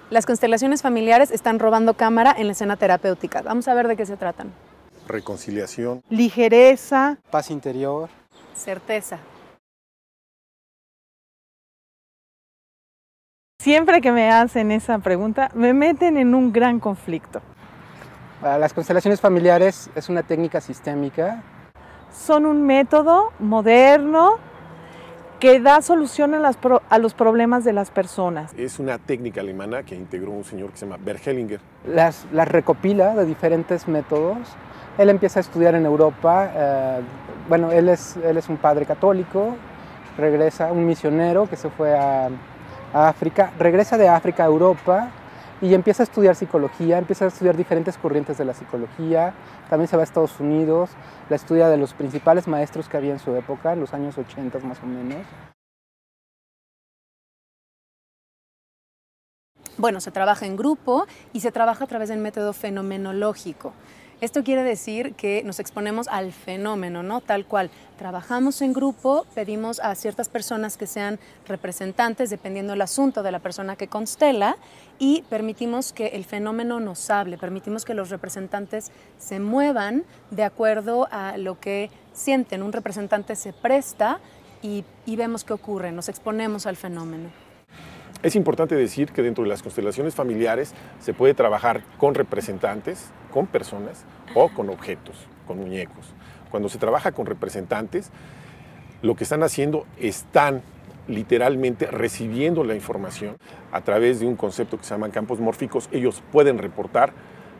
Las constelaciones familiares están robando cámara en la escena terapéutica. Vamos a ver de qué se tratan. Reconciliación, Ligereza, paz interior, Certeza. siempre que me hacen esa pregunta, me meten en un gran conflicto. Las constelaciones familiares es una técnica sistémica. Son un método moderno que da solución a los problemas de las personas. es una técnica alemana que integró un señor que se llama Bert Hellinger. Las recopila de diferentes métodos. Él empieza a estudiar en Europa. Bueno, él es un padre católico, regresa, un misionero que se fue a África, regresa de África a Europa y empieza a estudiar psicología, empieza a estudiar diferentes corrientes de la psicología. También se va a Estados Unidos, la estudia de los principales maestros que había en su época, en los años 80 más o menos. Bueno, se trabaja en grupo y se trabaja a través del método fenomenológico. Esto quiere decir que nos exponemos al fenómeno, ¿no? Tal cual. Trabajamos en grupo, pedimos a ciertas personas que sean representantes, dependiendo del asunto de la persona que constela, y permitimos que el fenómeno nos hable, permitimos que los representantes se muevan de acuerdo a lo que sienten. Un representante se presta y vemos qué ocurre, nos exponemos al fenómeno. Es importante decir que dentro de las constelaciones familiares se puede trabajar con representantes, con personas o con objetos, con muñecos. Cuando se trabaja con representantes, lo que están haciendo están literalmente recibiendo la información a través de un concepto que se llaman campos mórficos. Ellos pueden reportar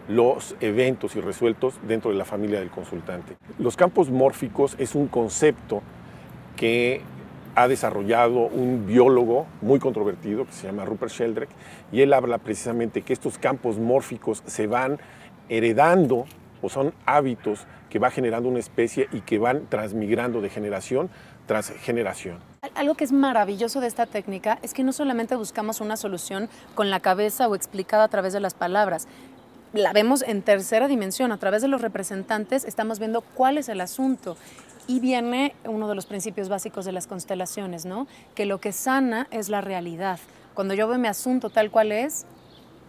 los eventos irresueltos dentro de la familia del consultante. Los campos mórficos es un concepto que ha desarrollado un biólogo muy controvertido que se llama Rupert Sheldrake, y él habla precisamente que estos campos mórficos se van heredando o son hábitos que va generando una especie y que van transmigrando de generación tras generación. Algo que es maravilloso de esta técnica es que no solamente buscamos una solución con la cabeza o explicada a través de las palabras. La vemos en tercera dimensión, a través de los representantes estamos viendo cuál es el asunto. Y viene uno de los principios básicos de las constelaciones, ¿no? Que lo que sana es la realidad. Cuando yo veo mi asunto tal cual es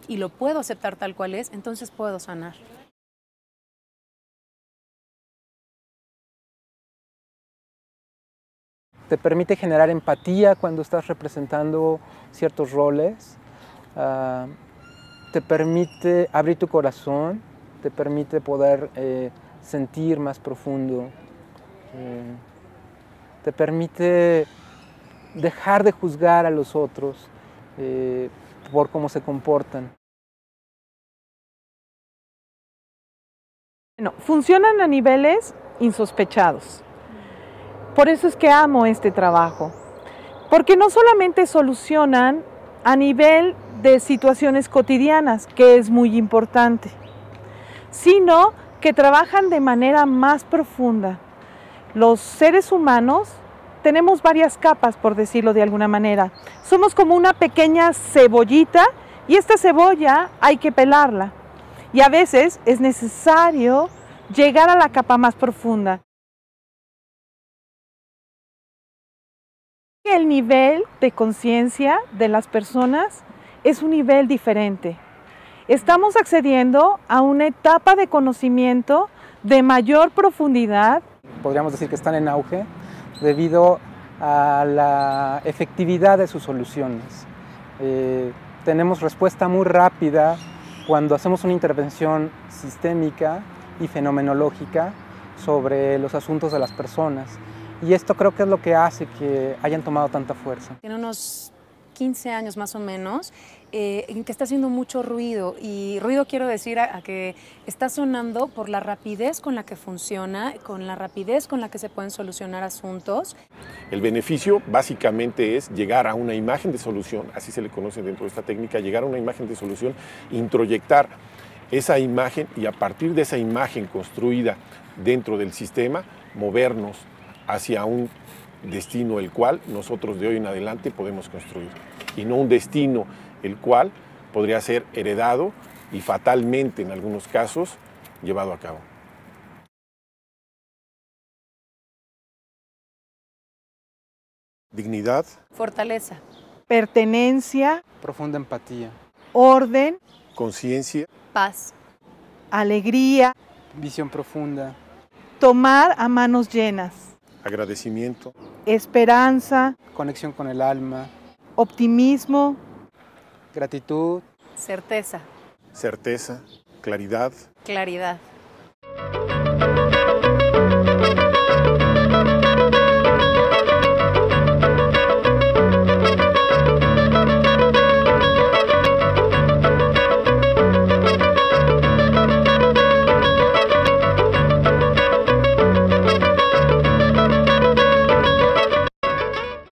y lo puedo aceptar tal cual es, entonces puedo sanar. Te permite generar empatía cuando estás representando ciertos roles. Te permite abrir tu corazón, te permite poder sentir más profundo. Te permite dejar de juzgar a los otros por cómo se comportan. Bueno, funcionan a niveles insospechados. Por eso es que amo este trabajo, porque no solamente solucionan a nivel de situaciones cotidianas, que es muy importante, sino que trabajan de manera más profunda. Los seres humanos tenemos varias capas, por decirlo de alguna manera. Somos como una pequeña cebollita y esta cebolla hay que pelarla. Y a veces es necesario llegar a la capa más profunda. El nivel de conciencia de las personas es un nivel diferente. Estamos accediendo a una etapa de conocimiento de mayor profundidad. Podríamos decir que están en auge debido a la efectividad de sus soluciones. Tenemos respuesta muy rápida cuando hacemos una intervención sistémica y fenomenológica sobre los asuntos de las personas. Y esto creo que es lo que hace que hayan tomado tanta fuerza. Tiene unos 15 años más o menos, en que está haciendo mucho ruido, y ruido quiero decir a que está sonando por la rapidez con la que funciona, con la rapidez con la que se pueden solucionar asuntos. El beneficio básicamente es llegar a una imagen de solución, así se le conoce dentro de esta técnica, llegar a una imagen de solución, introyectar esa imagen y a partir de esa imagen construida dentro del sistema, movernos hacia un destino el cual nosotros de hoy en adelante podemos construir, y no un destino el cual podría ser heredado y fatalmente en algunos casos llevado a cabo. Dignidad, Fortaleza, pertenencia, Profunda empatía. orden, conciencia, paz, alegría, visión profunda, tomar a manos llenas, agradecimiento, esperanza, conexión con el alma, optimismo, gratitud, certeza, certeza, claridad, claridad.